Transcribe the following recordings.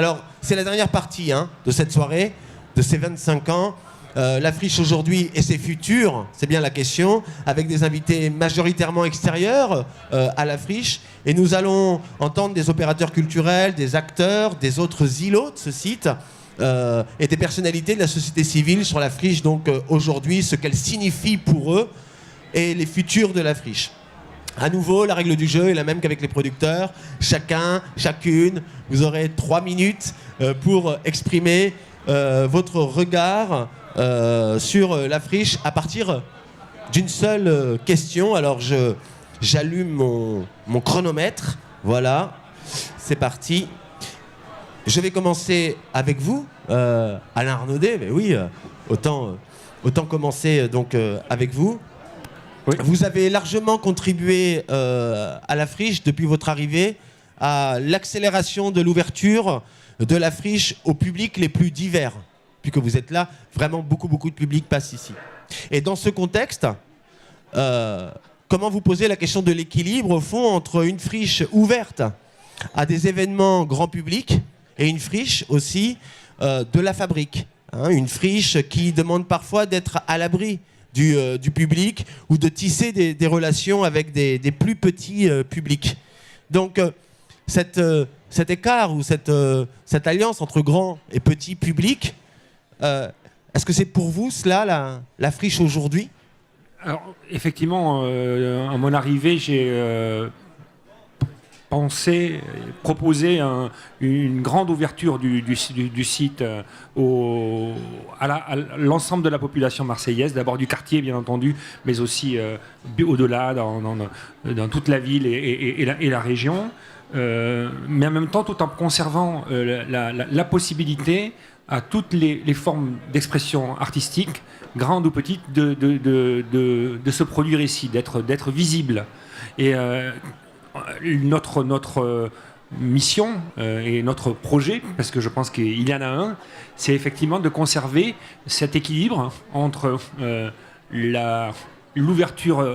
Alors, c'est la dernière partie de cette soirée, de ces 25 ans. La friche aujourd'hui et ses futurs, c'est bien la question, avec des invités majoritairement extérieurs à la friche. Et nous allons entendre des opérateurs culturels, des acteurs, des autres îlots de ce site et des personnalités de la société civile sur la friche, donc aujourd'hui, ce qu'elle signifie pour eux et les futurs de la friche. À nouveau, la règle du jeu est la même qu'avec les producteurs. Chacun, chacune, vous aurez 3 minutes pour exprimer votre regard sur la friche à partir d'une seule question. Alors j'allume mon chronomètre. Voilà, c'est parti. Je vais commencer avec vous, Alain Arnaudet. Mais oui, autant commencer donc avec vous. Oui. Vous avez largement contribué à la friche depuis votre arrivée à l'accélération de l'ouverture de la friche aux publics les plus divers. Puisque vous êtes là, vraiment beaucoup de public passe ici. Et dans ce contexte, comment vous posez la question de l'équilibre, au fond, entre une friche ouverte à des événements grand public et une friche aussi de la fabrique, une friche qui demande parfois d'être à l'abri du public ou de tisser des relations avec des plus petits publics. Donc, cet écart ou cette alliance entre grand et petit public, est-ce que c'est pour vous cela la friche aujourd'hui ? Alors, effectivement, à mon arrivée, j'ai proposé une grande ouverture du site à l'ensemble de la population marseillaise, d'abord du quartier bien entendu, mais aussi au-delà, dans toute la ville et la région, mais en même temps tout en conservant la possibilité à toutes les formes d'expression artistique, grandes ou petites, de se produire ici, d'être visible. Et notre mission et notre projet, parce que je pense qu'il y en a un, c'est effectivement de conserver cet équilibre entre l'ouverture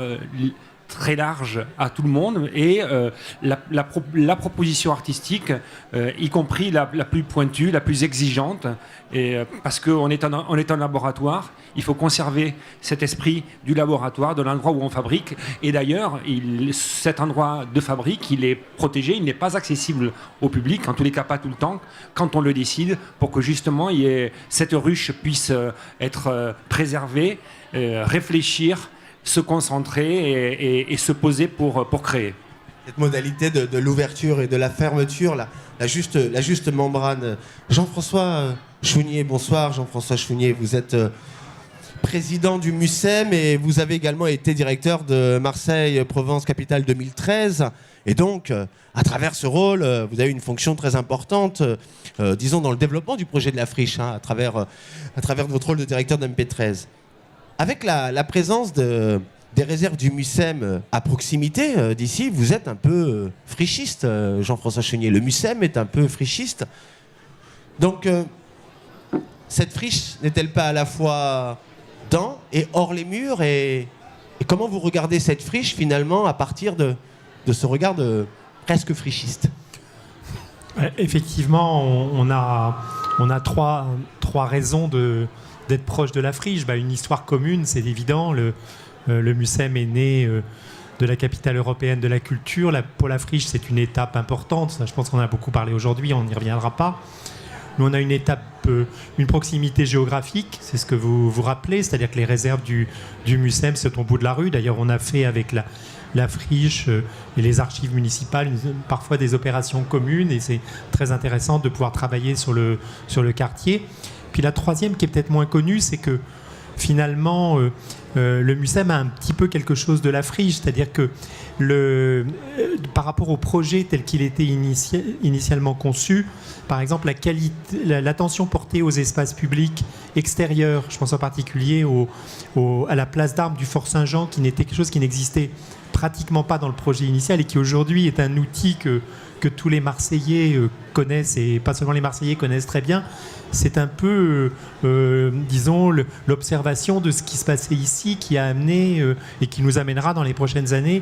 très large à tout le monde et la proposition artistique, y compris la plus pointue, la plus exigeante, parce qu'on est un laboratoire, il faut conserver cet esprit du laboratoire, de l'endroit où on fabrique. Et d'ailleurs, cet endroit de fabrique, il est protégé, il n'est pas accessible au public, en tous les cas pas tout le temps, quand on le décide, pour que justement cette ruche puisse être préservée, réfléchir, se concentrer et se poser pour créer. Cette modalité de l'ouverture et de la fermeture, la juste membrane. Jean-François Chounier, bonsoir. Jean-François Chounier, vous êtes président du MUSEM et vous avez également été directeur de Marseille-Provence Capitale 2013. Et donc, à travers ce rôle, vous avez une fonction très importante, disons, dans le développement du projet de la friche, à travers votre rôle de directeur de MP13. Avec la présence des réserves du MUSEM à proximité d'ici, vous êtes un peu frichiste, Jean-François Chounier. Le MUSEM est un peu frichiste. Donc, cette friche n'est-elle pas à la fois dans et hors les murs et comment vous regardez cette friche, finalement, à partir de ce regard presque frichiste ? Effectivement, on a trois raisons d'être proche de la friche. Une histoire commune, c'est évident. Le MUSEM est né de la capitale européenne de la culture. Pour la friche, c'est une étape importante. Ça, je pense qu'on en a beaucoup parlé aujourd'hui, on n'y reviendra pas. Nous, on a une étape, une proximité géographique, c'est ce que vous vous rappelez, c'est-à-dire que les réserves du MUSEM, c'est au bout de la rue. D'ailleurs, on a fait avec la friche et les archives municipales parfois des opérations communes et c'est très intéressant de pouvoir travailler sur le quartier. Puis la troisième, qui est peut-être moins connue, c'est que finalement, le MUSEM a un petit peu quelque chose de la friche, c'est-à-dire que par rapport au projet tel qu'il était initialement conçu, par exemple, l'attention portée aux espaces publics extérieurs, je pense en particulier à la place d'Armes du Fort Saint-Jean, qui n'était quelque chose qui n'existait pratiquement pas dans le projet initial et qui aujourd'hui est un outil que tous les Marseillais connaissent, et pas seulement les Marseillais connaissent très bien. C'est un peu, disons, l'observation de ce qui se passait ici qui a amené et qui nous amènera dans les prochaines années,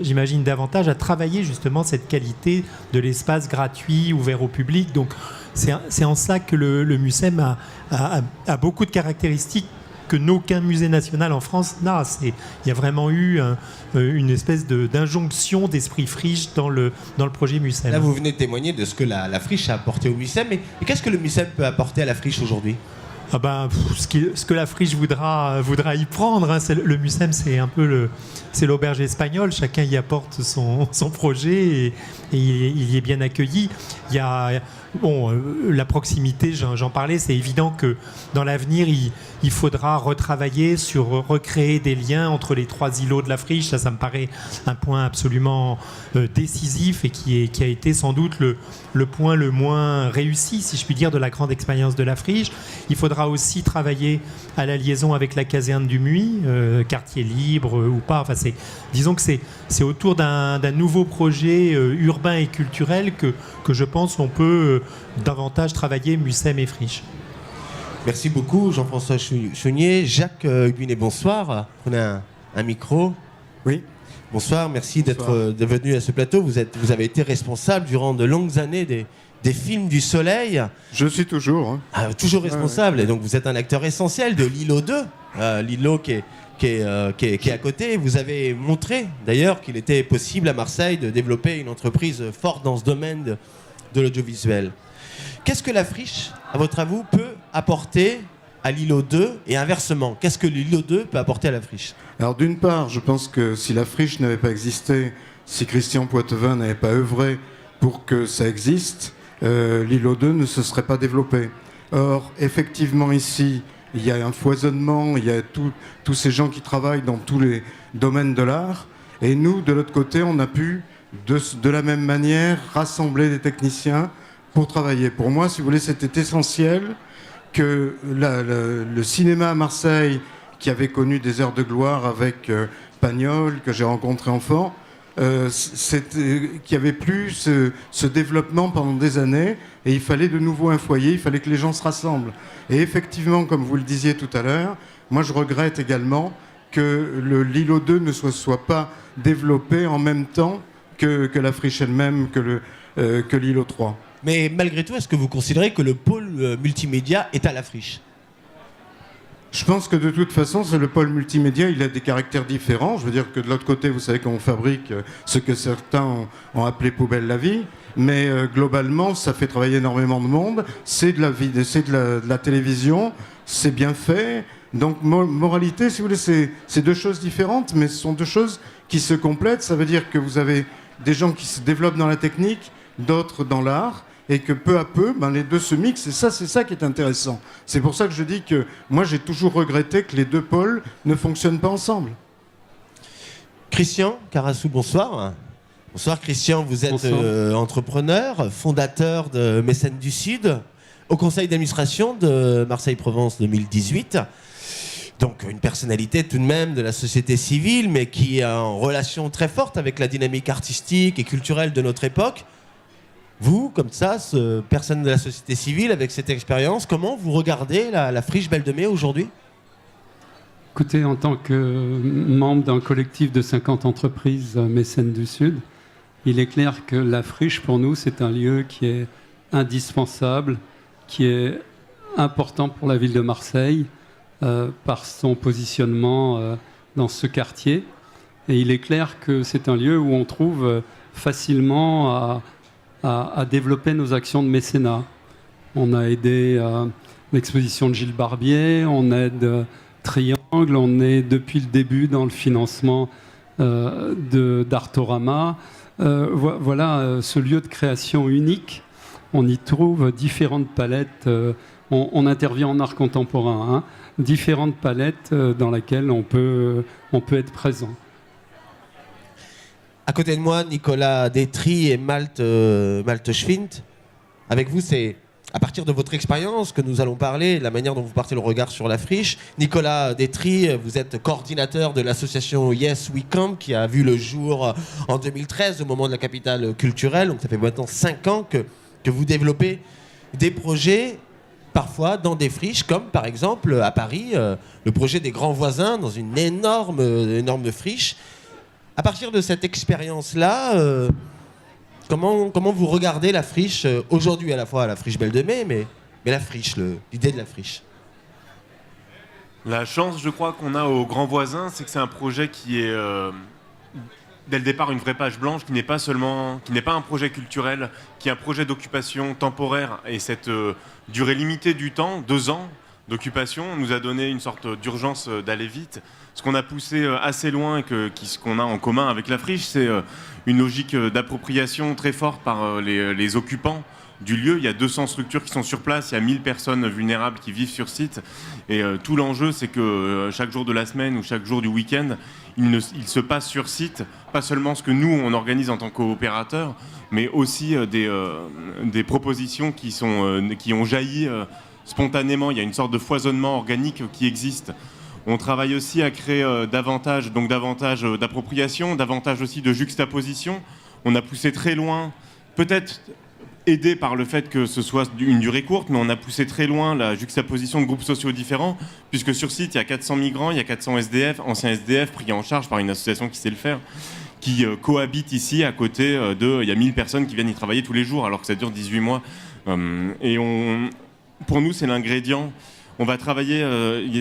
j'imagine, davantage à travailler justement cette qualité de l'espace gratuit, ouvert au public. Donc c'est en ça que le MUSEM a beaucoup de caractéristiques que n'aucun musée national en France n'a. Il y a vraiment eu une espèce d'injonction d'esprit friche dans le projet MUSEM. Là, vous venez de témoigner de ce que la friche a apporté au MUSEM. Mais qu'est-ce que le MUSEM peut apporter à la friche aujourd'hui ? Ce que la friche voudra y prendre, hein, le MUSEM, c'est un peu c'est l'auberge espagnole. Chacun y apporte son projet et il y est bien accueilli. Il y a la proximité, j'en parlais. C'est évident que dans l'avenir, il faudra retravailler sur recréer des liens entre les 3 îlots de la friche. Ça me paraît un point absolument décisif et qui a été sans doute le point le moins réussi, si je puis dire, de la grande expérience de la friche. Il faudra aussi travailler à la liaison avec la caserne du Muy, quartier libre ou pas. Enfin, disons que c'est autour d'un nouveau projet urbain et culturel que je pense on peut davantage travailler MUSEM et friche. Merci beaucoup Jean-François Chounier. Jacques Hubinet, bonsoir. Prenez un micro. Oui. Bonsoir, merci d'être venu à ce plateau. Vous avez été responsable durant de longues années des films du Soleil. Je suis toujours. Hein. Toujours responsable. Ouais. Et donc vous êtes un acteur essentiel de l'îlot 2. L'îlot qui est à côté. Vous avez montré d'ailleurs qu'il était possible à Marseille de développer une entreprise forte dans ce domaine de l'audiovisuel. Qu'est-ce que la friche, à votre avis, peut apporter à l'îlot 2 et inversement? Qu'est-ce que l'îlot 2 peut apporter à la friche? Alors d'une part, je pense que si la friche n'avait pas existé, si Christian Poitevin n'avait pas œuvré pour que ça existe, l'îlot 2 ne se serait pas développé. Or, effectivement, ici, il y a un foisonnement, il y a tous ces gens qui travaillent dans tous les domaines de l'art. Et nous, de l'autre côté, on a pu, de la même manière, rassembler des techniciens pour travailler. Pour moi, si vous voulez, c'était essentiel que le cinéma à Marseille, qui avait connu des heures de gloire avec Pagnol, que j'ai rencontré enfant, qu'il n'y avait plus ce développement pendant des années, et il fallait de nouveau un foyer, il fallait que les gens se rassemblent. Et effectivement, comme vous le disiez tout à l'heure, moi je regrette également que l'îlot 2 ne soit pas développé en même temps que la friche elle-même, que l'îlot 3. Mais malgré tout, est-ce que vous considérez que le pôle multimédia est à la friche? Je pense que de toute façon, c'est le pôle multimédia, il a des caractères différents. Je veux dire que de l'autre côté, vous savez qu'on fabrique ce que certains ont appelé poubelle la vie, mais globalement, ça fait travailler énormément de monde. C'est de la télévision, c'est bien fait. Donc, moralité, si vous voulez, c'est deux choses différentes, mais ce sont deux choses qui se complètent. Ça veut dire que vous avez des gens qui se développent dans la technique, d'autres dans l'art, et que peu à peu, les deux se mixent, et c'est ça qui est intéressant. C'est pour ça que je dis que moi, j'ai toujours regretté que les deux pôles ne fonctionnent pas ensemble. Christian Carassou, bonsoir. Bonsoir Christian, vous êtes entrepreneur, fondateur de Mécènes du Sud, au conseil d'administration de Marseille-Provence 2018. Donc une personnalité tout de même de la société civile, mais qui est en relation très forte avec la dynamique artistique et culturelle de notre époque. Vous, comme ça, personne de la société civile, avec cette expérience, comment vous regardez la friche Belle de Mai aujourd'hui? Écoutez, en tant que membre d'un collectif de 50 entreprises Mécènes du Sud, il est clair que la friche, pour nous, c'est un lieu qui est indispensable, qui est important pour la ville de Marseille, par son positionnement dans ce quartier. Et il est clair que c'est un lieu où on trouve facilement à développer nos actions de mécénat. On a aidé l'exposition de Gilles Barbier, on aide Triangle, on est depuis le début dans le financement d'Artorama. Voilà ce lieu de création unique. On y trouve différentes palettes. On intervient en art contemporain, différentes palettes dans lesquelles on peut être présent. À côté de moi, Nicolas Détry et Malte Schwint. Avec vous, c'est à partir de votre expérience que nous allons parler, la manière dont vous portez le regard sur la friche. Nicolas Détry, vous êtes coordinateur de l'association Yes We Camp, qui a vu le jour en 2013, au moment de la capitale culturelle. Donc ça fait maintenant 5 ans que vous développez des projets, parfois dans des friches, comme par exemple à Paris, le projet des Grands Voisins, dans une énorme friche. À partir de cette expérience-là, Comment vous regardez la friche aujourd'hui, à la fois la friche Belle de Mai, mais la friche, l'idée de la friche? La chance, je crois, qu'on a au Grand Voisin, c'est que c'est un projet qui est, dès le départ, une vraie page blanche, qui n'est pas un projet culturel, qui est un projet d'occupation temporaire. Et cette durée limitée du temps, 2 ans d'occupation, nous a donné une sorte d'urgence d'aller vite. Ce qu'on a poussé assez loin, ce qu'on a en commun avec la friche, c'est une logique d'appropriation très forte par les occupants du lieu. Il y a 200 structures qui sont sur place, il y a 1000 personnes vulnérables qui vivent sur site. Et tout l'enjeu, c'est que chaque jour de la semaine ou chaque jour du week-end, il se passe sur site, pas seulement ce que nous, on organise en tant qu'opérateurs, mais aussi des propositions qui ont jailli spontanément. Il y a une sorte de foisonnement organique qui existe. On travaille aussi à créer davantage d'appropriation, davantage aussi de juxtaposition. On a poussé très loin, peut-être aidé par le fait que ce soit une durée courte, mais on a poussé très loin la juxtaposition de groupes sociaux différents, puisque sur site, il y a 400 migrants, il y a 400 SDF, anciens SDF pris en charge par une association qui sait le faire, qui cohabitent ici à côté il y a 1000 personnes qui viennent y travailler tous les jours, alors que ça dure 18 mois. Pour nous, c'est l'ingrédient. On va travailler,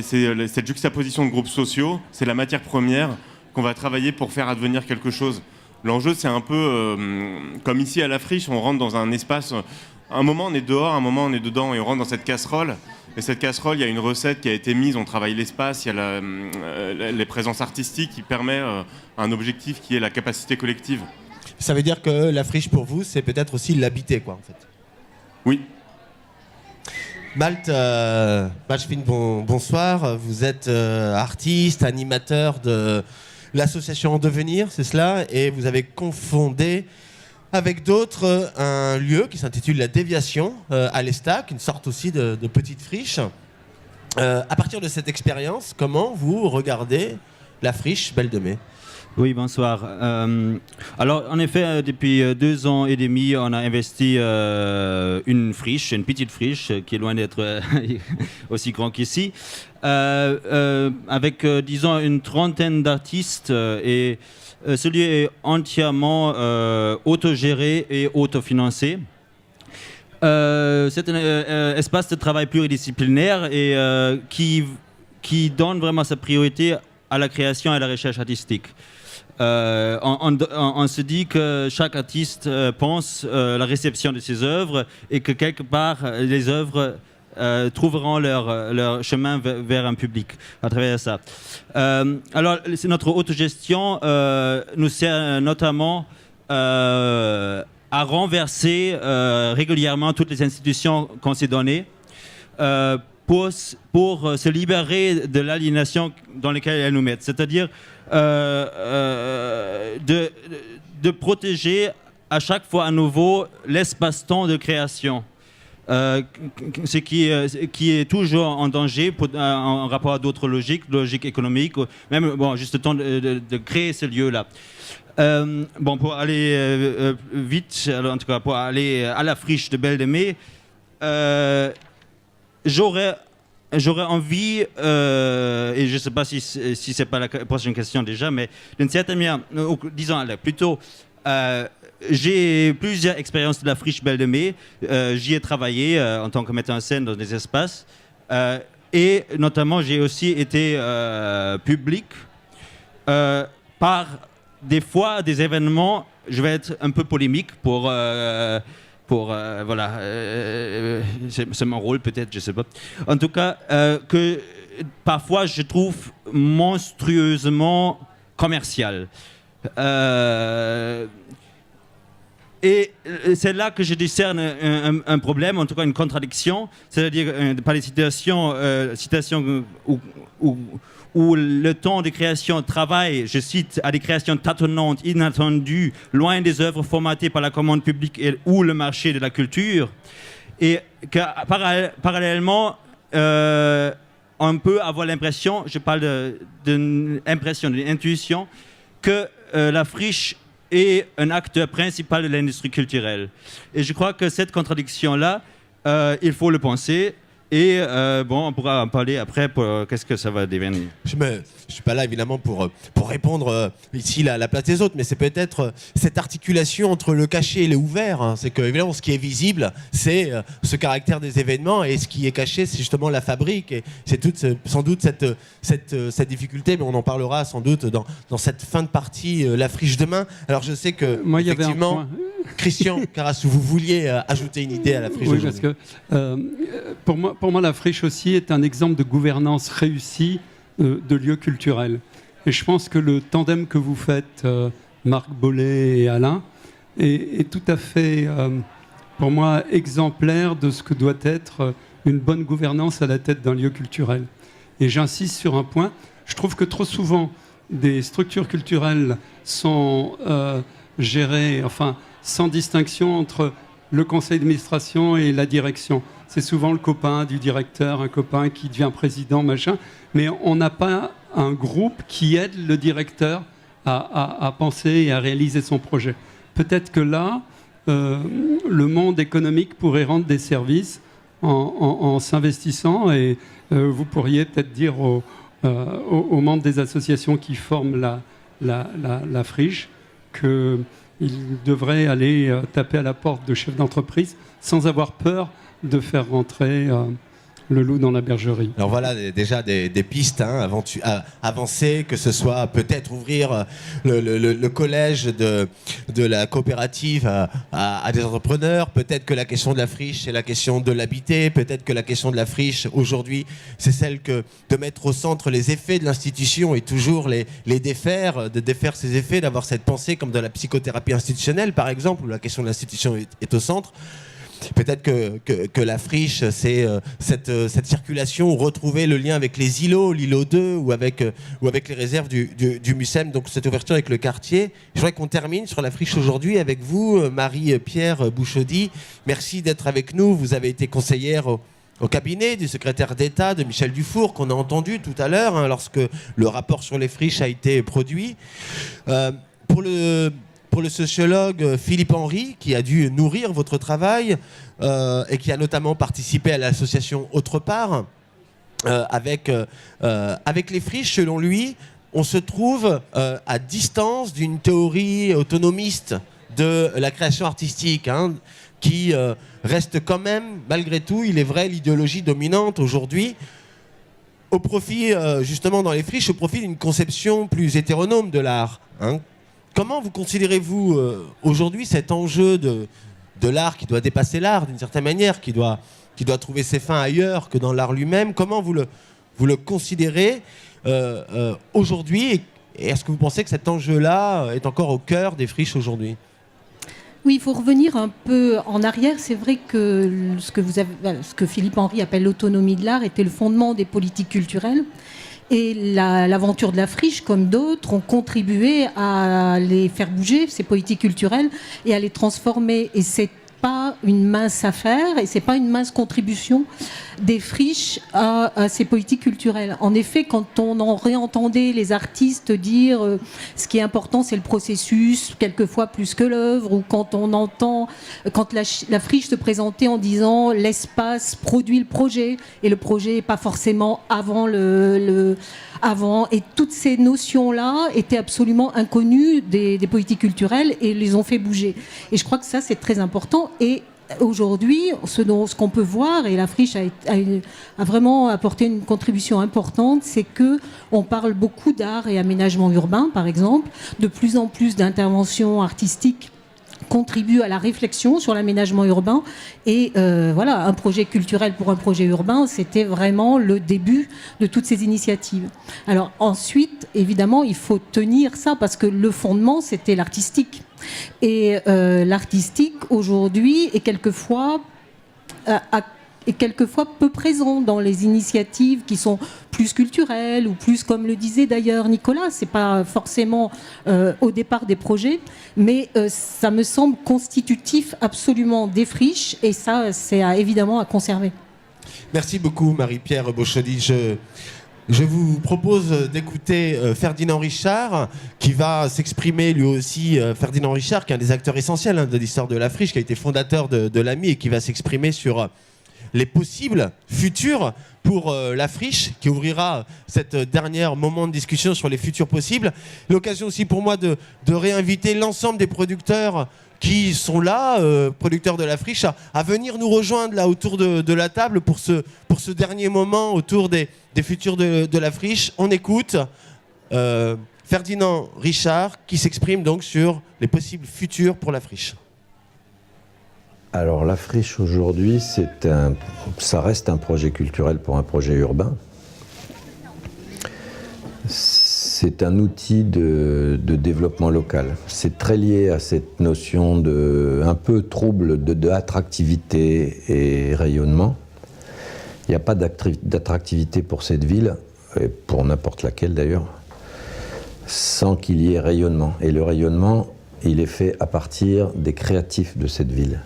cette juxtaposition de groupes sociaux, c'est la matière première qu'on va travailler pour faire advenir quelque chose. L'enjeu, c'est un peu comme ici à la friche, on rentre dans un espace, un moment on est dehors, un moment on est dedans, et on rentre dans cette casserole. Et cette casserole, il y a une recette qui a été mise, on travaille l'espace, il y a les présences artistiques qui permet un objectif qui est la capacité collective. Ça veut dire que la friche pour vous, c'est peut-être aussi l'habiter, quoi, en fait. Oui. Malte Bachfin, bonsoir. Vous êtes artiste, animateur de l'association Devenir, c'est cela, et vous avez confondé avec d'autres un lieu qui s'intitule La Déviation à l'Estac, une sorte aussi de petite friche. À partir de cette expérience, comment vous regardez la friche Belle de Mai? Oui, bonsoir. Alors, en effet, depuis 2 ans et demi, on a investi une petite friche, qui est loin d'être aussi grand qu'ici, avec, disons, une trentaine d'artistes. Et ce lieu est entièrement autogéré et autofinancé. C'est un espace de travail pluridisciplinaire et qui donne vraiment sa priorité à la création et à la recherche artistique. On se dit que chaque artiste pense la réception de ses œuvres et que quelque part les œuvres trouveront leur chemin vers un public à travers ça. Alors notre autogestion nous sert notamment à renverser régulièrement toutes les institutions qu'on s'est données pour se libérer de l'aliénation dans laquelle elles nous mettent. C'est-à-dire de protéger à chaque fois à nouveau l'espace-temps de création, ce qui est toujours en danger en rapport à d'autres logiques économiques, même juste le temps de créer ce lieu-là. Pour aller vite, alors, en tout cas pour aller à la friche de Belle de Mai, J'aurais envie, et je ne sais pas si ce n'est pas la prochaine question déjà, mais d'une certaine manière, disons plutôt, j'ai plusieurs expériences de la friche Belle de Mai. J'y ai travaillé en tant que metteur en scène dans des espaces. Et notamment, j'ai aussi été public par des fois des événements, je vais être un peu polémique voilà, c'est mon rôle peut-être, je sais pas. En tout cas, que parfois je trouve monstrueusement commercial. Et c'est là que je discerne un problème, en tout cas une contradiction, c'est-à-dire par les citations où le temps de création travaille, je cite, à des créations tâtonnantes, inattendues, loin des œuvres formatées par la commande publique ou le marché de la culture, et que parallèlement, on peut avoir l'impression, je parle d'une impression, d'une intuition, que la friche est un acteur principal de l'industrie culturelle. Et je crois que cette contradiction-là, il faut le penser. Et bon, on pourra en parler après pour qu'est-ce que ça va devenir. Je suis pas là évidemment pour répondre ici à la place des autres, mais c'est peut-être cette articulation entre le caché et le ouvert. Hein. C'est que évidemment ce qui est visible, c'est ce caractère des événements, et ce qui est caché, c'est justement la fabrique. Et c'est sans doute cette difficulté, mais on en parlera sans doute dans cette fin de partie, la friche demain. Alors je sais que Moi, il y avait un effectivement, point. Christian Carassou, vous vouliez ajouter une idée à la friche Oui, d'aujourd'hui. parce que pour moi, la friche aussi est un exemple de gouvernance réussie de lieux culturels. Et je pense que le tandem que vous faites, Marc Bollet et Alain, est tout à fait, pour moi, exemplaire de ce que doit être une bonne gouvernance à la tête d'un lieu culturel. Et j'insiste sur un point, je trouve que trop souvent, des structures culturelles sont gérées, sans distinction entre le conseil d'administration et la direction. C'est souvent le copain du directeur, un copain qui devient président, machin. Mais on n'a pas un groupe qui aide le directeur à penser et à réaliser son projet. Peut-être que là, le monde économique pourrait rendre des services en s'investissant, et vous pourriez peut-être dire aux membres des associations qui forment la friche qu'ils devraient aller taper à la porte de chefs d'entreprise sans avoir peur de faire rentrer le loup dans la bergerie. Alors voilà déjà des pistes avancées, que ce soit peut-être ouvrir le collège de la coopérative à des entrepreneurs, peut-être que la question de la friche c'est la question de l'habiter, peut-être que la question de la friche aujourd'hui c'est celle de mettre au centre les effets de l'institution et toujours les défaire, de défaire ces effets, d'avoir cette pensée comme dans la psychothérapie institutionnelle par exemple, où la question de l'institution est au centre. Peut-être que la friche, c'est cette circulation, retrouver le lien avec les îlots, l'îlot 2 ou avec les réserves du MUSEM, donc cette ouverture avec le quartier. Je voudrais qu'on termine sur la friche aujourd'hui avec vous, Marie-Pierre Bouchaudy. Merci d'être avec nous. Vous avez été conseillère au cabinet du secrétaire d'État de Michel Dufour, qu'on a entendu tout à l'heure, lorsque le rapport sur les friches a été produit. Pour le sociologue Philippe Henry, qui a dû nourrir votre travail et qui a notamment participé à l'association Autre part, avec les friches, selon lui, on se trouve à distance d'une théorie autonomiste de la création artistique, qui reste quand même, malgré tout, il est vrai, l'idéologie dominante aujourd'hui, au profit, justement dans les friches, au profit d'une conception plus hétéronome de l'art. Comment vous considérez-vous aujourd'hui cet enjeu de l'art qui doit dépasser l'art d'une certaine manière, qui doit trouver ses fins ailleurs que dans l'art lui-même? Comment vous le considérez aujourd'hui, et est-ce que vous pensez que cet enjeu-là est encore au cœur des friches aujourd'hui? Oui, il faut revenir un peu en arrière. C'est vrai que ce que Philippe Henry appelle l'autonomie de l'art était le fondement des politiques culturelles. Et l'aventure de la friche, comme d'autres, ont contribué à les faire bouger, ces politiques culturelles, et à les transformer. Et c'est pas une mince affaire, et c'est pas une mince contribution des friches à ces politiques culturelles. En effet, quand on en réentendait les artistes dire ce qui est important, c'est le processus, quelquefois plus que l'œuvre, ou quand la friche se présentait en disant l'espace produit le projet, et le projet n'est pas forcément avant avant, et toutes ces notions-là étaient absolument inconnues des politiques culturelles et les ont fait bouger. Et je crois que ça, c'est très important. Et aujourd'hui, ce qu'on peut voir, et la friche a vraiment apporté une contribution importante, c'est qu'on parle beaucoup d'art et aménagement urbain, par exemple. De plus en plus d'interventions artistiques contribuent à la réflexion sur l'aménagement urbain. Et voilà, un projet culturel pour un projet urbain, c'était vraiment le début de toutes ces initiatives. Alors ensuite, évidemment, il faut tenir ça, parce que le fondement, c'était l'artistique. Et l'artistique, aujourd'hui, est quelquefois peu présent dans les initiatives qui sont plus culturelles, ou plus, comme le disait d'ailleurs Nicolas, c'est pas forcément au départ des projets, mais ça me semble constitutif absolument des friches, et ça, c'est évidemment à conserver. Merci beaucoup, Marie-Pierre Bouchaudy. Je vous propose d'écouter Ferdinand Richard, qui va s'exprimer lui aussi. Ferdinand Richard, qui est un des acteurs essentiels de l'histoire de la friche, qui a été fondateur de l'AMI, et qui va s'exprimer sur les possibles futurs pour la friche qui ouvrira cette dernière moment de discussion sur les futurs possibles. L'occasion aussi pour moi de réinviter l'ensemble des producteurs qui sont là, producteurs de la friche, à venir nous rejoindre là autour de la table pour ce dernier moment autour des futurs de la friche. On écoute Ferdinand Richard qui s'exprime donc sur les possibles futurs pour la friche. Alors la friche aujourd'hui, ça reste un projet culturel pour un projet urbain. C'est un outil de développement local. C'est très lié à cette notion un peu trouble d'attractivité et rayonnement. Il n'y a pas d'attractivité pour cette ville, et pour n'importe laquelle d'ailleurs, sans qu'il y ait rayonnement. Et le rayonnement, il est fait à partir des créatifs de cette ville.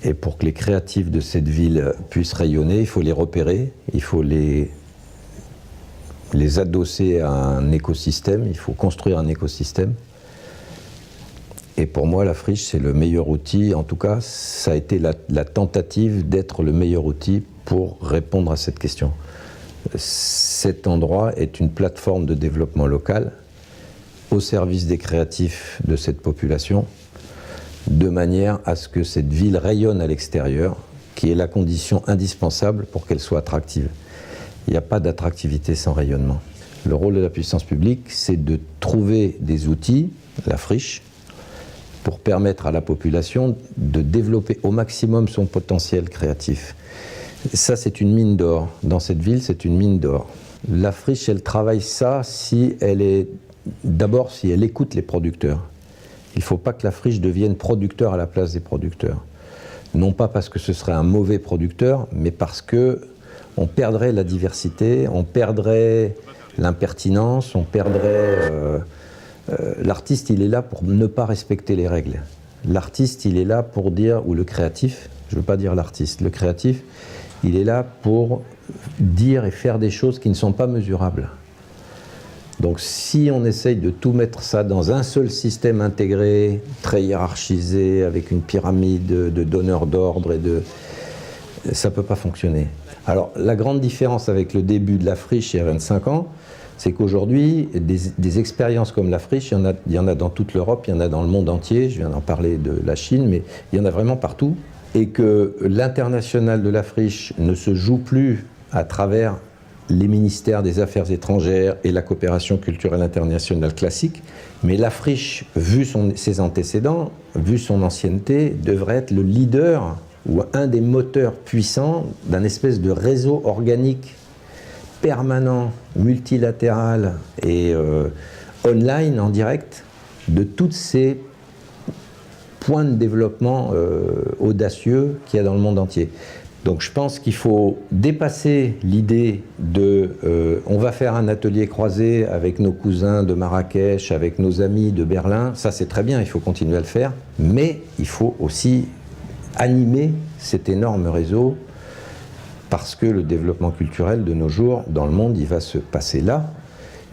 Et pour que les créatifs de cette ville puissent rayonner, il faut les repérer, il faut les adosser à un écosystème, il faut construire un écosystème. Et pour moi, la friche, c'est le meilleur outil. En tout cas, ça a été la tentative d'être le meilleur outil pour répondre à cette question. Cet endroit est une plateforme de développement local au service des créatifs de cette population, de manière à ce que cette ville rayonne à l'extérieur, qui est la condition indispensable pour qu'elle soit attractive. Il n'y a pas d'attractivité sans rayonnement. Le rôle de la puissance publique, c'est de trouver des outils, la friche, pour permettre à la population de développer au maximum son potentiel créatif. Ça, c'est une mine d'or. Dans cette ville, c'est une mine d'or. La friche, elle travaille ça si elle écoute les producteurs. Il ne faut pas que la friche devienne producteur à la place des producteurs. Non pas parce que ce serait un mauvais producteur, mais parce qu'on perdrait la diversité, on perdrait l'impertinence, on perdrait... l'artiste, il est là pour ne pas respecter les règles. L'artiste, il est là pour dire, ou le créatif, je ne veux pas dire l'artiste, le créatif, il est là pour dire et faire des choses qui ne sont pas mesurables. Donc si on essaye de tout mettre ça dans un seul système intégré, très hiérarchisé, avec une pyramide de donneurs d'ordre, ça ne peut pas fonctionner. Alors la grande différence avec le début de la friche il y a 25 ans, c'est qu'aujourd'hui, des expériences comme la friche, il y en a dans toute l'Europe, il y en a dans le monde entier, je viens d'en parler de la Chine, mais il y en a vraiment partout, et que l'international de la friche ne se joue plus à travers les ministères des Affaires étrangères et la coopération culturelle internationale classique, mais la friche, vu ses antécédents, vu son ancienneté, devrait être le leader ou un des moteurs puissants d'un espèce de réseau organique permanent, multilatéral et online, en direct, de tous ces points de développement audacieux qu'il y a dans le monde entier. Donc je pense qu'il faut dépasser l'idée on va faire un atelier croisé avec nos cousins de Marrakech, avec nos amis de Berlin. Ça c'est très bien, il faut continuer à le faire, mais il faut aussi animer cet énorme réseau, parce que le développement culturel de nos jours dans le monde, il va se passer là.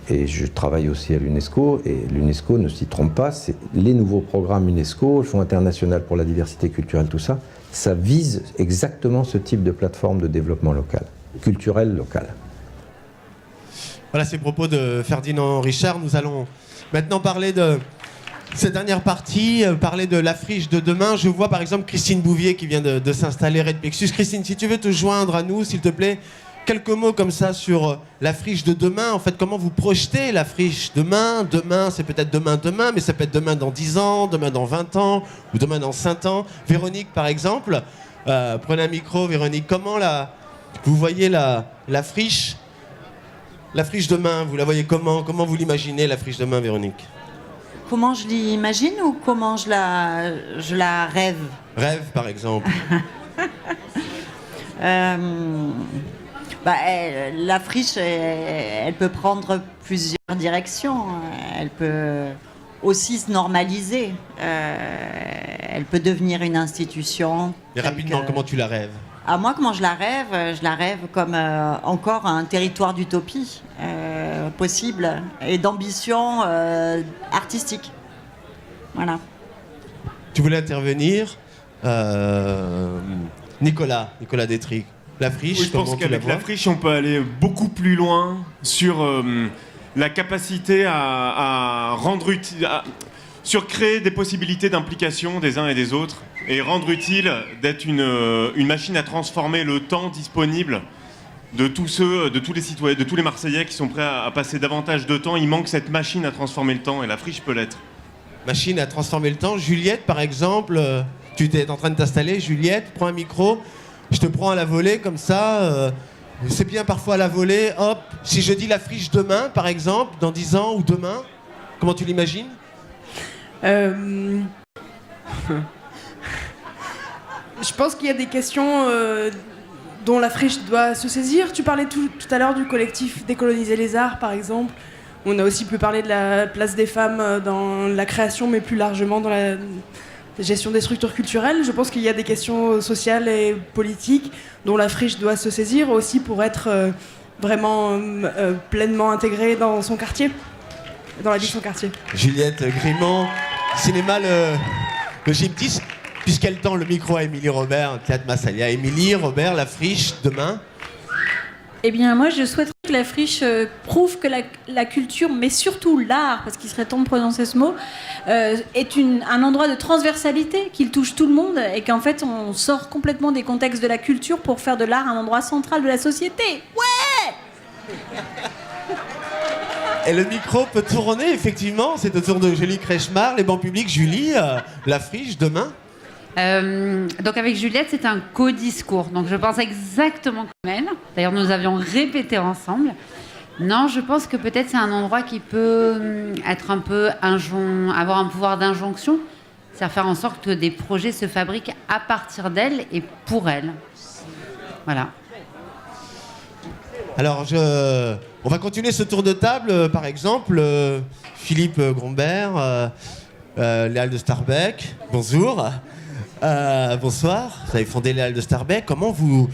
Et je travaille aussi à l'UNESCO, et l'UNESCO ne s'y trompe pas, c'est les nouveaux programmes UNESCO, le Fonds international pour la diversité culturelle, tout ça, ça vise exactement ce type de plateforme de développement local, culturel local. Voilà ces propos de Ferdinand Richard. Nous allons maintenant parler de cette dernière partie, parler de la friche de demain. Je vois par exemple Christine Bouvier qui vient de s'installer Red Plexus. Christine, si tu veux te joindre à nous, s'il te plaît, quelques mots comme ça sur la friche de demain. En fait, comment vous projetez la friche demain? Demain, c'est peut-être demain, mais ça peut être demain dans 10 ans, demain dans 20 ans, ou demain dans 5 ans. Véronique, par exemple, prenez un micro. Véronique, comment vous voyez la friche demain? Vous la voyez comment? Comment vous l'imaginez, la friche demain, Véronique? Comment je l'imagine ou comment je la rêve? Rêve, par exemple. La friche, elle peut prendre plusieurs directions. Elle peut aussi se normaliser. Elle peut devenir une institution. Et rapidement, comment tu la rêves? Moi, comment je la rêve? Je la rêve comme encore un territoire d'utopie possible et d'ambition artistique. Voilà. Tu voulais intervenir Nicolas Détric. La friche, Oui, je pense qu'avec la friche, on peut aller beaucoup plus loin sur la capacité à rendre utile, sur créer des possibilités d'implication des uns et des autres, et rendre utile d'être une machine à transformer le temps disponible de tous les citoyens, de tous les Marseillais qui sont prêts à passer davantage de temps. Il manque cette machine à transformer le temps, et la friche peut l'être. Machine à transformer le temps. Juliette, par exemple, tu es en train de t'installer. Juliette, prends un micro. Je te prends à la volée comme ça. C'est bien parfois à la volée. Hop, si je dis la friche demain, par exemple, dans 10 ans ou demain, comment tu l'imagines ? Je pense qu'il y a des questions dont la friche doit se saisir. Tu parlais tout à l'heure du collectif Décoloniser les arts, par exemple. On a aussi pu parler de la place des femmes dans la création, mais plus largement dans la gestion des structures culturelles. Je pense qu'il y a des questions sociales et politiques dont la friche doit se saisir aussi pour être vraiment pleinement intégrée dans son quartier, dans la vie de son quartier. Juliette Grimont, cinéma le Gyptis, puisqu'elle tend le micro à Émilie Robert, Théâtre Massalia. Émilie Robert, la friche, demain. Eh bien, moi, je souhaiterais que la friche prouve que la culture, mais surtout l'art, parce qu'il serait temps de prononcer ce mot, est un endroit de transversalité, qu'il touche tout le monde, et qu'en fait, on sort complètement des contextes de la culture pour faire de l'art un endroit central de la société. Ouais! Et le micro peut tourner, effectivement. C'est au tour de Julie Kretschmar, les bancs publics. Julie, la friche, demain. Donc avec Juliette, c'est un co-discours. Donc je pense exactement comme elle. D'ailleurs, nous avions répété ensemble. Non, je pense que peut-être c'est un endroit qui peut être un peu avoir un pouvoir d'injonction. C'est-à-dire faire en sorte que des projets se fabriquent à partir d'elle et pour elle. Voilà. Alors, on va continuer ce tour de table. Par exemple, Philippe Grombert, les Halles de Starbeck. Bonjour. Bonsoir. Vous avez fondé les Halles de Starbeck. Comment vous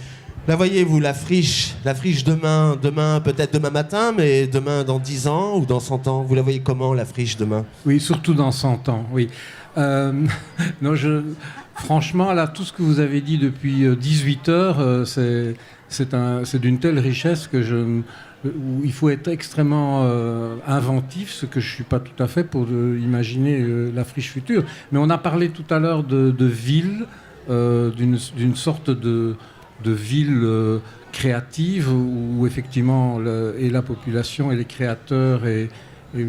la voyez-vous, la friche demain, peut-être demain matin, mais demain dans 10 ans ou dans 100 ans? Vous la voyez comment, la friche demain? Oui, surtout dans 100 ans, oui. Non, franchement, là, tout ce que vous avez dit depuis 18 heures, c'est d'une telle richesse que où il faut être extrêmement inventif, ce que je ne suis pas tout à fait pour imaginer la friche future. Mais on a parlé tout à l'heure de ville, d'une sorte de ville créative où effectivement et la population et les créateurs et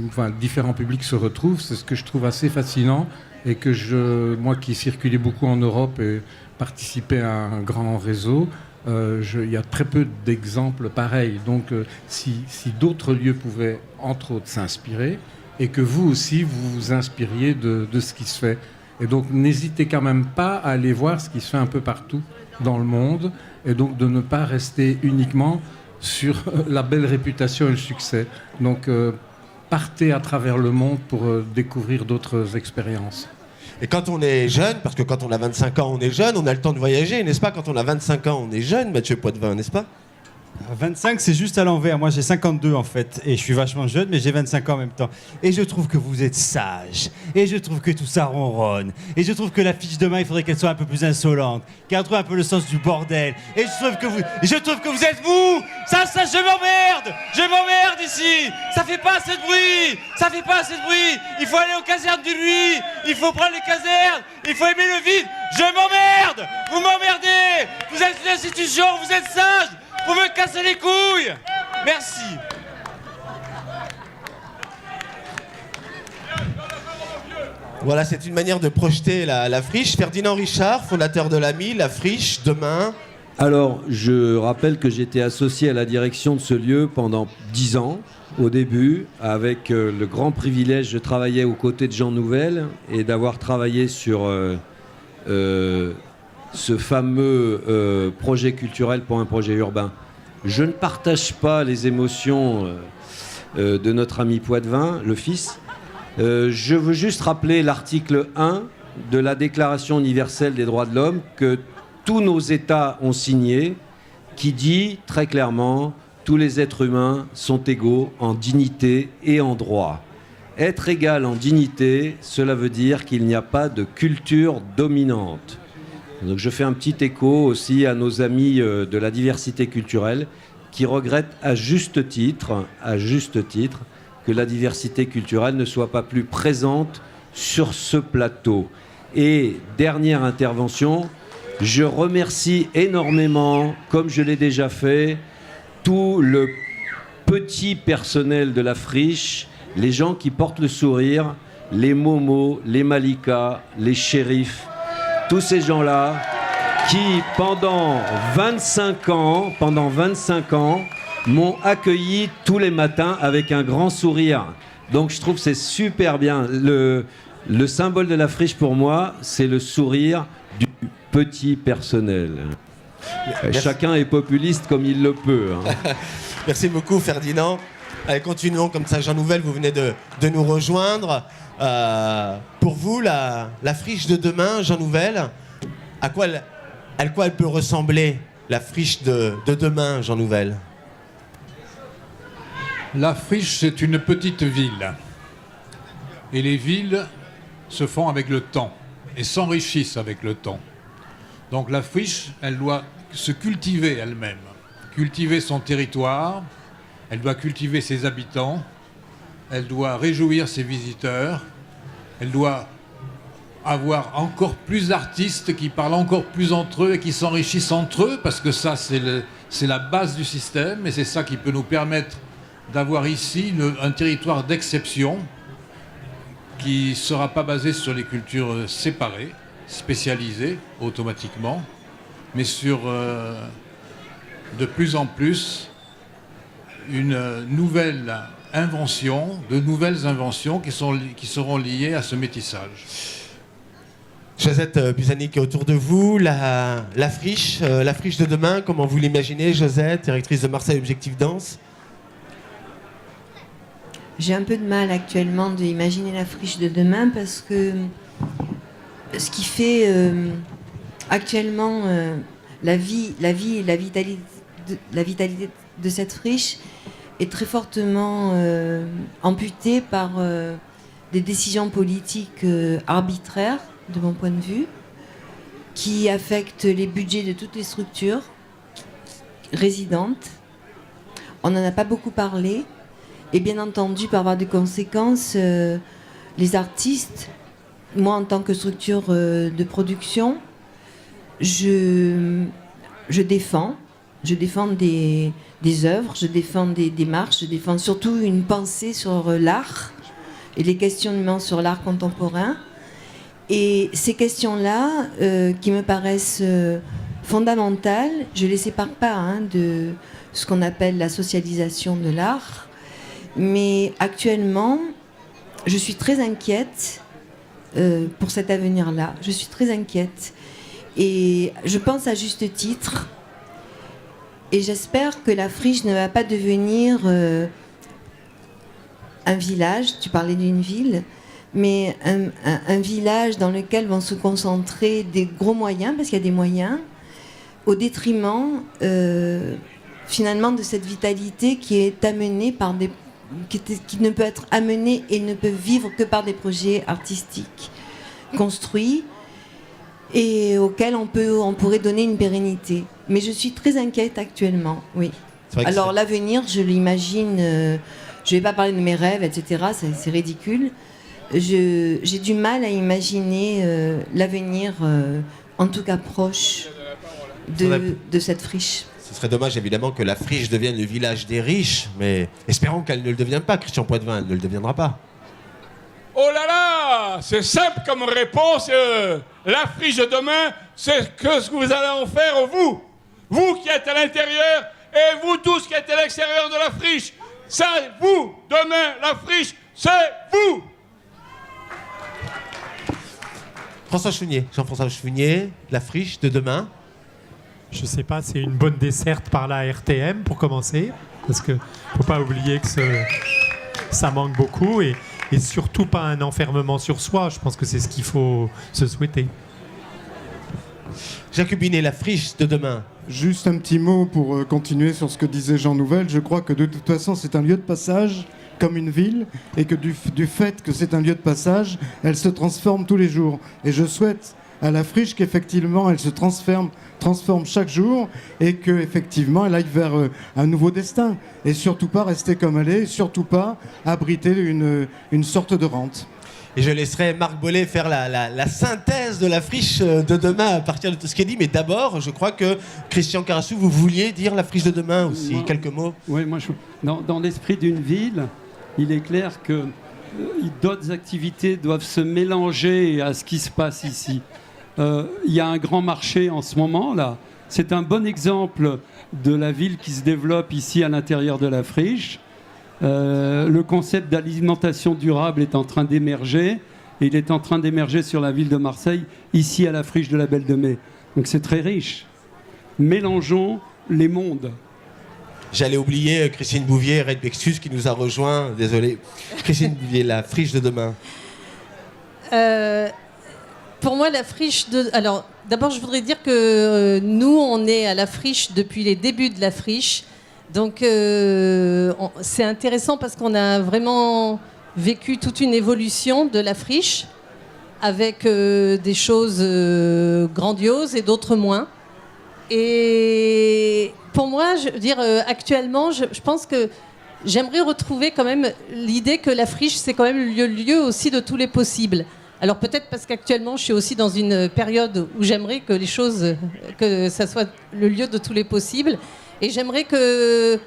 enfin, différents publics se retrouvent. C'est ce que je trouve assez fascinant et que moi qui circulais beaucoup en Europe et participais à un grand réseau, il y a très peu d'exemples pareils. Donc si d'autres lieux pouvaient entre autres s'inspirer et que vous aussi vous vous inspiriez de ce qui se fait. Et donc n'hésitez quand même pas à aller voir ce qui se fait un peu partout dans le monde et donc de ne pas rester uniquement sur la belle réputation et le succès. Donc partez à travers le monde pour découvrir d'autres expériences. Et quand on est jeune, parce que quand on a 25 ans, on est jeune, on a le temps de voyager, n'est-ce pas? Quand on a 25 ans, on est jeune, Mathieu Poitvin, n'est-ce pas? 25, c'est juste à l'envers. Moi, j'ai 52 en fait. Et je suis vachement jeune, mais j'ai 25 ans en même temps. Et je trouve que vous êtes sage. Et je trouve que tout ça ronronne. Et je trouve que la fiche demain, il faudrait qu'elle soit un peu plus insolente. Qu'elle trouve un peu le sens du bordel. Et je trouve que vous êtes vous. Ça, je m'emmerde. Je m'emmerde ici. Ça fait pas assez de bruit. Ça fait pas assez de bruit. Il faut aller aux casernes du nuit. Il faut prendre les casernes. Il faut aimer le vide. Je m'emmerde. Vous m'emmerdez. Vous êtes une institution. Vous êtes sage. Vous me cassez les couilles. Merci. Voilà, c'est une manière de projeter la friche. Ferdinand Richard, fondateur de l'AMI, la friche, demain. Alors, je rappelle que j'étais associé à la direction de ce lieu pendant 10 ans, au début, avec le grand privilège de travailler aux côtés de Jean Nouvel et d'avoir travaillé sur ce fameux projet culturel pour un projet urbain. Je ne partage pas les émotions de notre ami Poitvin, le fils. Je veux juste rappeler l'article 1 de la Déclaration universelle des droits de l'homme que tous nos États ont signé, qui dit très clairement « Tous les êtres humains sont égaux en dignité et en droit ». Être égal en dignité, cela veut dire qu'il n'y a pas de culture dominante. Donc je fais un petit écho aussi à nos amis de la diversité culturelle qui regrettent à juste titre, que la diversité culturelle ne soit pas plus présente sur ce plateau. Et dernière intervention, je remercie énormément, comme je l'ai déjà fait, tout le petit personnel de la friche, les gens qui portent le sourire, les momos, les Malika, les shérifs, tous ces gens-là qui, pendant 25 ans, m'ont accueilli tous les matins avec un grand sourire. Donc je trouve que c'est super bien. Le symbole de la friche pour moi, c'est le sourire du petit personnel. Chacun est populiste comme il le peut. Hein. Merci beaucoup Ferdinand. Allez, continuons comme ça. Jean Nouvel, vous venez de nous rejoindre. Pour vous, la friche de demain, Jean Nouvel, à quoi elle peut ressembler, la friche de demain, Jean Nouvel? La friche, c'est une petite ville. Et les villes se font avec le temps et s'enrichissent avec le temps. Donc la friche, elle doit se cultiver elle-même, cultiver son territoire, elle doit cultiver ses habitants, elle doit réjouir ses visiteurs, elle doit avoir encore plus d'artistes qui parlent encore plus entre eux et qui s'enrichissent entre eux, parce que ça, c'est la base du système et c'est ça qui peut nous permettre d'avoir ici un territoire d'exception qui ne sera pas basé sur les cultures séparées, spécialisées automatiquement, mais sur de plus en plus une nouvelle invention, de nouvelles inventions qui seront liées à ce métissage. Josette Buzanik est autour de vous, la friche de demain, comment vous l'imaginez, Josette, directrice de Marseille Objectif Danse? J'ai un peu de mal actuellement d'imaginer la friche de demain parce que ce qui fait actuellement la vie et la vitalité de cette friche est très fortement amputée par des décisions politiques arbitraires, de mon point de vue, qui affectent les budgets de toutes les structures résidentes. On n'en a pas beaucoup parlé. Et bien entendu, par avoir des conséquences, les artistes, moi en tant que structure de production, je défends des œuvres, je défends des démarches, je défends surtout une pensée sur l'art et les questionnements sur l'art contemporain. Et ces questions-là, qui me paraissent fondamentales, je ne les sépare pas de ce qu'on appelle la socialisation de l'art. Mais actuellement, je suis très inquiète pour cet avenir-là. Je suis très inquiète. Et je pense à juste titre. Et j'espère que la friche ne va pas devenir un village. Tu parlais d'une ville. Mais un village dans lequel vont se concentrer des gros moyens, parce qu'il y a des moyens, au détriment finalement de cette vitalité qui est amenée par qui ne peut être amenée et ne peut vivre que par des projets artistiques construits et auxquels on pourrait donner une pérennité. Mais je suis très inquiète actuellement, oui. Alors l'avenir, je l'imagine, je ne vais pas parler de mes rêves, etc., c'est ridicule. J'ai du mal à imaginer l'avenir, en tout cas proche, de cette friche. Ce serait dommage évidemment que la friche devienne le village des riches, mais espérons qu'elle ne le devienne pas. Christian Poitvin, elle ne le deviendra pas. Oh là là, c'est simple comme réponse. La friche de demain, c'est ce que vous allez en faire, vous qui êtes à l'intérieur et vous tous qui êtes à l'extérieur de la friche. C'est vous, demain, la friche, c'est vous. Jean-François Chounier, la friche de demain. Je sais pas, c'est une bonne desserte par la RTM pour commencer, parce que faut pas oublier que ça manque beaucoup et surtout pas un enfermement sur soi. Je pense que c'est ce qu'il faut se souhaiter. Jacques Binet, la friche de demain. Juste un petit mot pour continuer sur ce que disait Jean Nouvel. Je crois que de toute façon, c'est un lieu de passage comme une ville, et que du fait que c'est un lieu de passage, elle se transforme tous les jours. Et je souhaite à la friche qu'effectivement elle se transforme chaque jour et qu'effectivement elle aille vers un nouveau destin. Et surtout pas rester comme elle est, surtout pas abriter une sorte de rente. Et je laisserai Marc Bollé faire la synthèse de la friche de demain à partir de tout ce qui est dit. Mais d'abord, je crois que Christian Carassou, vous vouliez dire la friche de demain aussi, quelques mots. Oui, moi, dans l'esprit d'une ville, il est clair que d'autres activités doivent se mélanger à ce qui se passe ici. Il y a un grand marché en ce moment, là. C'est un bon exemple de la ville qui se développe ici à l'intérieur de la friche. Le concept d'alimentation durable est en train d'émerger, et il est en train d'émerger sur la ville de Marseille, ici à la friche de la Belle de Mai. Donc c'est très riche. Mélangeons les mondes. J'allais oublier Christine Bouvier, Red Bextus, qui nous a rejoint. Désolé. Christine Bouvier, la friche de demain. Pour moi, la friche de... Alors, d'abord, je voudrais dire que nous, on est à la friche depuis les débuts de la friche. Donc, c'est intéressant parce qu'on a vraiment vécu toute une évolution de la friche avec des choses grandioses et d'autres moins. Et pour moi, je veux dire, actuellement, je pense que j'aimerais retrouver quand même l'idée que la friche, c'est quand même le lieu aussi de tous les possibles. Alors peut-être parce qu'actuellement, je suis aussi dans une période où j'aimerais que les choses, que ça soit le lieu de tous les possibles. Et j'aimerais que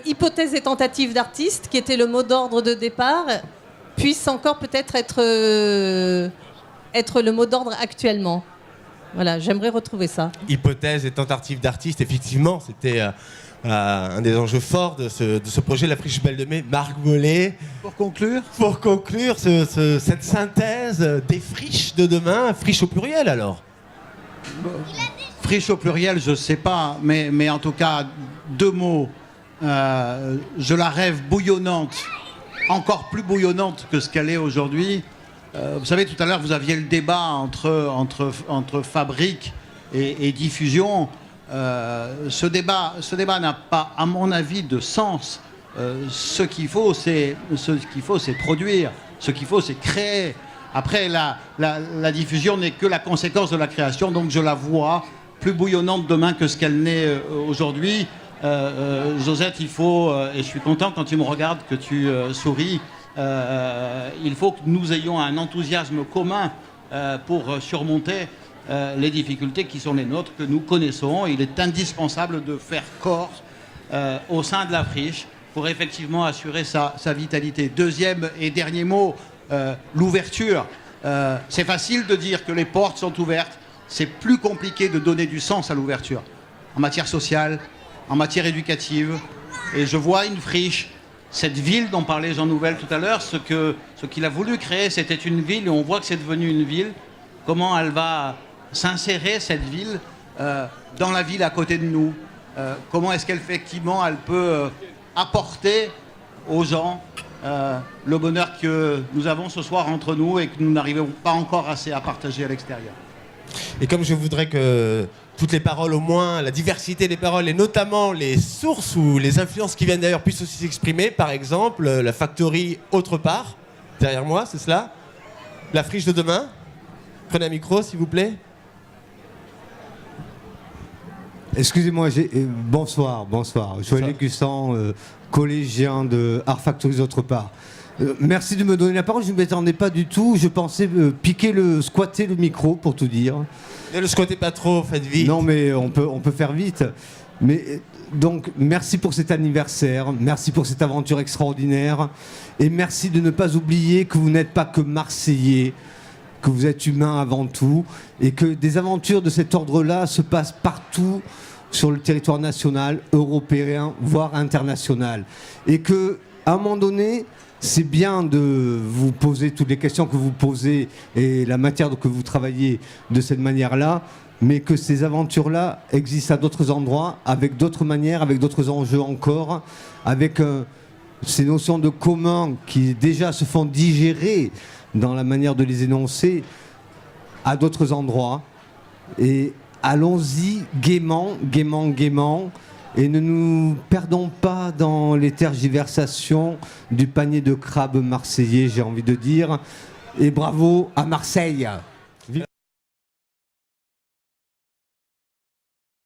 hypothèse et tentative d'artiste, qui était le mot d'ordre de départ, puisse encore peut-être être le mot d'ordre actuellement. Voilà, j'aimerais retrouver ça. Hypothèse et tentative d'artiste, effectivement, c'était un des enjeux forts de ce projet, la friche Belle de Mai. Marc Bollé. Pour conclure, cette synthèse des friches de demain, friche au pluriel alors. Friche au pluriel, je ne sais pas, mais en tout cas, deux mots. Je la rêve bouillonnante, encore plus bouillonnante que ce qu'elle est aujourd'hui. Vous savez, tout à l'heure, vous aviez le débat entre fabrique et diffusion. Ce débat n'a pas, à mon avis, de sens. Ce qu'il faut, c'est produire. Ce qu'il faut, c'est créer. Après, la diffusion n'est que la conséquence de la création, donc je la vois plus bouillonnante demain que ce qu'elle n'est aujourd'hui. Josette, il faut, et je suis content quand tu me regardes que tu souris, il faut que nous ayons un enthousiasme commun pour surmonter les difficultés qui sont les nôtres, que nous connaissons. Il est indispensable de faire corps au sein de la friche pour effectivement assurer sa vitalité. Deuxième et dernier mot, l'ouverture. C'est facile de dire que les portes sont ouvertes. C'est plus compliqué de donner du sens à l'ouverture, en matière sociale, en matière éducative. Et je vois une friche, cette ville dont parlait Jean Nouvel tout à l'heure, ce qu'il a voulu créer, c'était une ville, et on voit que c'est devenu une ville. Comment elle va s'insérer, cette ville, dans la ville à côté de nous? Comment est-ce qu'effectivement elle peut apporter aux gens le bonheur que nous avons ce soir entre nous et que nous n'arrivons pas encore assez à partager à l'extérieur? Et comme je voudrais que toutes les paroles, au moins la diversité des paroles, et notamment les sources ou les influences qui viennent d'ailleurs, puissent aussi s'exprimer, par exemple, la Factory autre part, derrière moi, c'est cela? La friche de demain? Prenez un micro, s'il vous plaît. Excusez-moi, bonsoir. Joël Gussan, collégien de Art Factory d'autre part. Merci de me donner la parole, je ne m'attendais pas du tout. Je pensais squatter le micro, pour tout dire. Ne le squattez pas trop, faites vite. Non, mais on peut faire vite. Mais donc, merci pour cet anniversaire, merci pour cette aventure extraordinaire, et merci de ne pas oublier que vous n'êtes pas que Marseillais, que vous êtes humain avant tout, et que des aventures de cet ordre-là se passent partout sur le territoire national, européen, voire international. Et que, à un moment donné, c'est bien de vous poser toutes les questions que vous posez et la matière que vous travaillez de cette manière-là, mais que ces aventures-là existent à d'autres endroits, avec d'autres manières, avec d'autres enjeux encore, avec ces notions de commun qui déjà se font digérer dans la manière de les énoncer à d'autres endroits. Et allons-y gaiement, et ne nous perdons pas dans les tergiversations du panier de crabes marseillais, j'ai envie de dire. Et bravo à Marseille!